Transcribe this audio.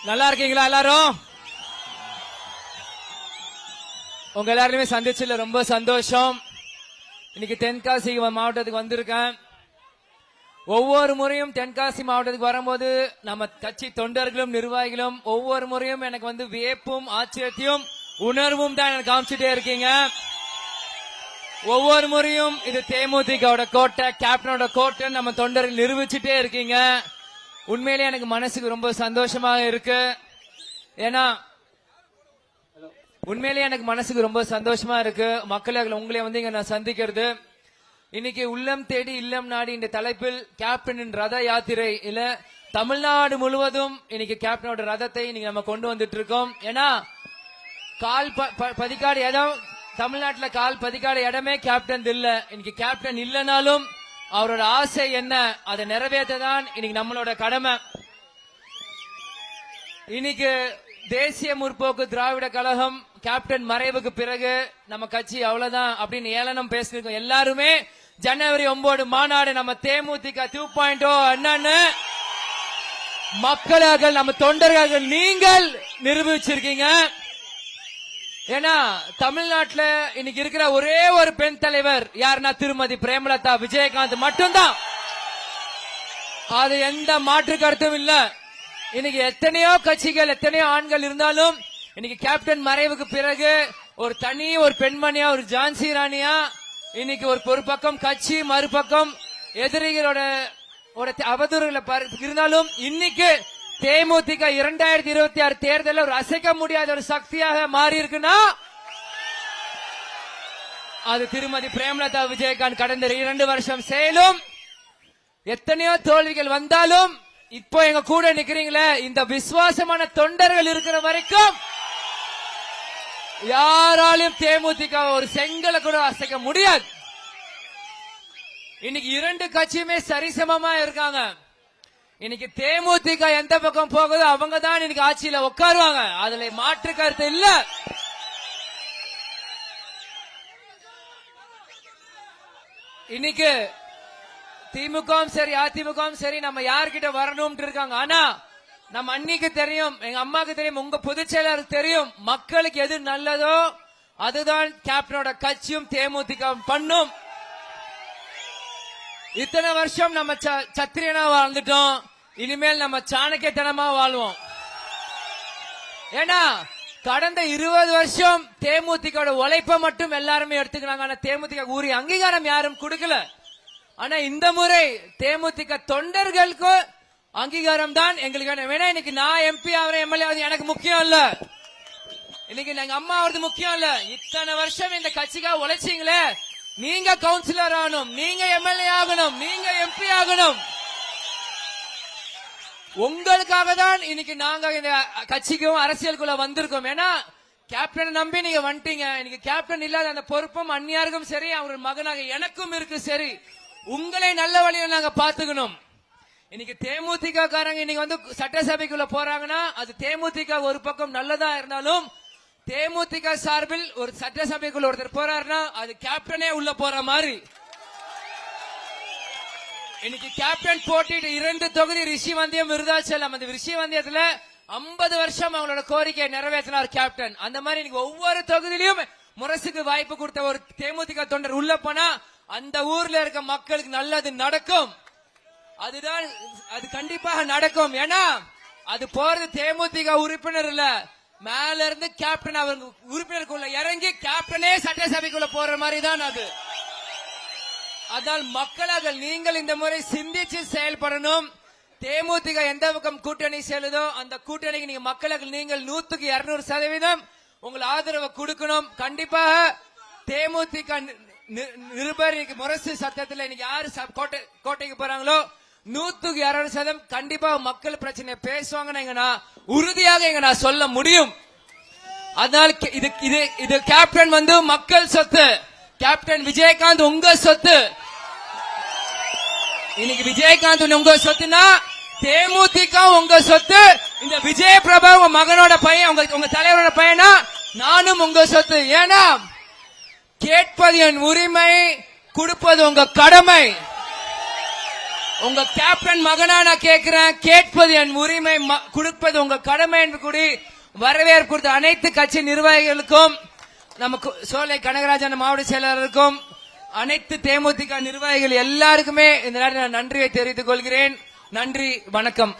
நல்லா இருக்கீங்களா எல்லாரும்? உங்க எல்லாருமே சந்திச்சுல ரொம்ப சந்தோஷம். இன்னைக்கு தென்காசி மாவட்டத்துக்கு வந்திருக்கேன். ஒவ்வொரு முறையும் தென்காசி மாவட்டத்துக்கு வரும்போது நம்ம கட்சி தொண்டர்களும் நிர்வாகிகளும் ஒவ்வொரு முறையும் எனக்கு வந்து வியப்பும் ஆச்சரியத்தையும் உணர்வும் தான் எனக்கு காமிச்சிட்டே இருக்கீங்க. ஒவ்வொரு முறையும் இது தேமுதிகவோட கோட்டை, கேப்டனோட கோட்டை நம்ம தொண்டர்கள் நிரூபிச்சுட்டே இருக்கீங்க. உண்மையிலேயே எனக்கு மனசுக்கு ரொம்ப சந்தோஷமாக இருக்கு. ஏன்னா உண்மையிலேயே எனக்கு மனசுக்கு ரொம்ப சந்தோஷமா இருக்கு. மக்கள் உங்களை வந்து இங்க நான் சந்திக்கிறது. இன்னைக்கு உள்ளம் தேடி இல்லம் நாடி இந்த தலைப்பில் கேப்டனின் ரத யாத்திரை இல்ல தமிழ்நாடு முழுவதும் இன்னைக்கு கேப்டனோட ரதத்தை இன்னைக்கு நம்ம கொண்டு வந்துட்டு இருக்கோம். ஏன்னா கால் பதிக்காடு இடம், தமிழ்நாட்டுல கால் பதிக்காடு இடமே கேப்டன் இல்ல. இன்னைக்கு கேப்டன் இல்லைனாலும் அவரோட ஆசை என்ன அதை நிறைவேற்றதான் இன்னைக்கு நம்மளோட கடமை. இன்னைக்கு தேசிய முற்போக்கு திராவிட கழகம் கேப்டன் மறைவுக்கு பிறகு நம்ம கட்சி அவ்வளவுதான் அப்படின்னு ஏளனம் பேசிருக்கோம். எல்லாருமே ஜனவரி 9 மாநாடு நம்ம தேமுதிக 2.0 என்னன்னு மக்களாக நம்ம தொண்டர்கள் நீங்கள் நிரூபிச்சிருக்கீங்க. ஏன்னா தமிழ்நாட்டுல இன்னைக்கு இருக்கிற ஒரே ஒரு பெண் தலைவர் யாருன்னா திருமதி பிரேமலதா விஜயகாந்த் மட்டும்தான். அது எந்த மாற்று கருத்தும் இல்ல. இன்னைக்கு எத்தனையோ கட்சிகள் எத்தனையோ ஆண்கள் இருந்தாலும் இன்னைக்கு கேப்டன் மறைவுக்கு பிறகு ஒரு பெண்மணியா ஒரு ஜான்சி ராணியா இன்னைக்கு ஒரு பக்கம் கட்சி மறுபக்கம் எதிரிகளோட அவதூறுகளை இருந்தாலும் இன்னைக்கு தேமுதிக 2026 தேர்தலில் ஒரு அசைக்க முடியாத ஒரு சக்தியாக மாறி இருக்குன்னா அது திருமதி பிரேமலதா விஜயகாந்த் கடந்த 2 வருஷம் செயலும் எத்தனையோ தோல்விகள் வந்தாலும் இப்போ எங்க கூட நிக்கிறீங்களே இந்த விசுவாசமான தொண்டர்கள் இருக்கிற வரைக்கும் யாராலும் தேமுதிக ஒரு செங்கலை கூட அசைக்க முடியாது. இன்னைக்கு 2 கட்சியுமே சரிசமமா இருக்காங்க. இன்னைக்கு தேமுதிக எந்த பக்கம் போகுதோ அவங்க தான் இன்னைக்கு ஆட்சியில உட்காருவாங்க. அதுல மாற்று கருத்து இல்ல. இன்னைக்கு திமுகவும் சரி அதிமுகவும் சரி நம்ம யார்கிட்ட வரணும் இருக்காங்க. ஆனா நம்ம அன்னைக்கு தெரியும், எங்க அம்மாக்கு தெரியும், உங்க பொதுச் செயலாளருக்கு தெரியும், மக்களுக்கு எது நல்லதோ அதுதான் கேப்டனோட கட்சியும் தேமுதிக பண்ணும். இத்தனை வருஷம் நம்ம சத்திரியனா வாழ்ந்துட்டோம், இனிமேல் நம்ம சாணக்கியத்தனமா வாழ்வோம். ஏன்னா கடந்த 20 வருஷம் தேமுதிக உழைப்ப மட்டும் எல்லாருமே எடுத்துக்கிறாங்க. ஆனா தேமுதிக உரிய அங்கீகாரம் யாரும் கொடுக்கல. ஆனா இந்த முறை தேமுதிக தொண்டர்களுக்கு அங்கீகாரம் தான் எங்களுக்கு வேணா. இன்னைக்கு நான் எம்பி ஆகிறேன், எம்எல்ஏ ஆகுது எனக்கு முக்கியம் இல்ல. இன்னைக்கு எங்க அம்மா ஆகுறது முக்கியம் இல்ல. இத்தனை வருஷம் இந்த கட்சிக்காக உழைச்சிங்களே, நீங்க கவுன்சிலர் ஆகணும், நீங்க எம்எல்ஏ ஆகணும், நீங்க எம்பி ஆகணும். உங்களுக்காக தான் இன்னைக்கு நாங்க இந்த கட்சிக்கும் அரசியலுக்குள்ள வந்திருக்கோம். ஏன்னா கேப்டன் நம்பி நீங்க வந்துட்டீங்க. இன்னைக்கு கேப்டன் இல்லாத அந்த பொறுப்பும் அந்நியாருக்கும் சரி, அவர் மகனாக எனக்கும் இருக்கு. சரி, உங்களை நல்ல வழியில நாங்க பாத்துக்கணும். இன்னைக்கு தேமுதிக காரங்க இன்னைக்கு வந்து சட்டசபைக்குள்ள போறாங்கன்னா அது தேமுதிக ஒரு பக்கம் நல்லதா இருந்தாலும் தேமுதிக சார்பில் ஒரு சட்டசபைக்குள்ள ஒருத்தர் போறாருன்னா அது கேப்டனே உள்ள போற மாதிரி. இன்னைக்கு கேப்டன் போட்டிட்டு 2 தொகுதி ரிஷிவந்தியம் விருதாச்சலம். அந்த ரிஷிவந்தியத்துல 50 வருஷம் அவங்களோட கோரிக்கையை நிறைவேற்றினார் கேப்டன். அந்த மாதிரி இன்னைக்கு ஒவ்வொரு தொகுதியிலும் முரசுக்கு வாய்ப்பு கொடுத்த ஒரு தேமுதிக தொண்டர் உள்ள போனா அந்த ஊர்ல இருக்க மக்களுக்கு நல்லது நடக்கும். அதுதான் அது கண்டிப்பாக நடக்கும். ஏன்னா அது போறது தேமுதிக உறுப்பினர் இல்ல, மேல இருந்து கேப்டன் அவங்க உறுப்பினருக்குள்ள இறங்கி கேப்டனே சட்டசபைக்குள்ள போற மாதிரி தான் அது. அதனால் மக்களாக நீங்கள் இந்த முறை சிந்திச்சு செயல்படணும். தேமுதிக எந்த பக்கம் கூட்டணி செல்லுதோ அந்த கூட்டணிக்கு நீங்க மக்களாக நீங்கள் 100% உங்கள் ஆதரவை கொடுக்கணும். கண்டிப்பாக தேமுதிக நிருபர் முரசு சட்டத்தில் இன்னைக்கு யாரு கோட்டைக்கு போறாங்களோ 100% கண்டிப்பா மக்கள் பிரச்சனை பேசுவாங்க நான் உறுதியாக நான் சொல்ல முடியும். அதனால இது கேப்டன் வந்து மக்கள் சொத்து. கேப்டன் விஜயகாந்த் உங்க சொத்து. இன்னைக்கு விஜயகாந்த் உங்க சொத்துனா தேமுதிக உங்க சொத்து. இந்த விஜய பிரபா உங்க மகனோட பையன், உங்க தலைவரோட பையனா நானும் உங்க சொத்து. ஏன்னா கேட்பது என் உரிமை, கொடுப்பது உங்க கடமை. உங்க கேப்டன் மகனா நான் கேட்கிறேன், கேட்பது என் உரிமை, கொடுப்பது உங்க கடமை என்று கூடி வரவேற்பு கொடுத்த அனைத்து கட்சி நிர்வாகிகளுக்கும், நமக்கு சோலை கனகராஜன் மாவட்ட செயலாளருக்கும், அனைத்து தேமுதிக நிர்வாகிகள் எல்லாருக்குமே இந்த நேரத்தில் நான் நன்றியை தெரிவித்துக் கொள்கிறேன். நன்றி, வணக்கம்.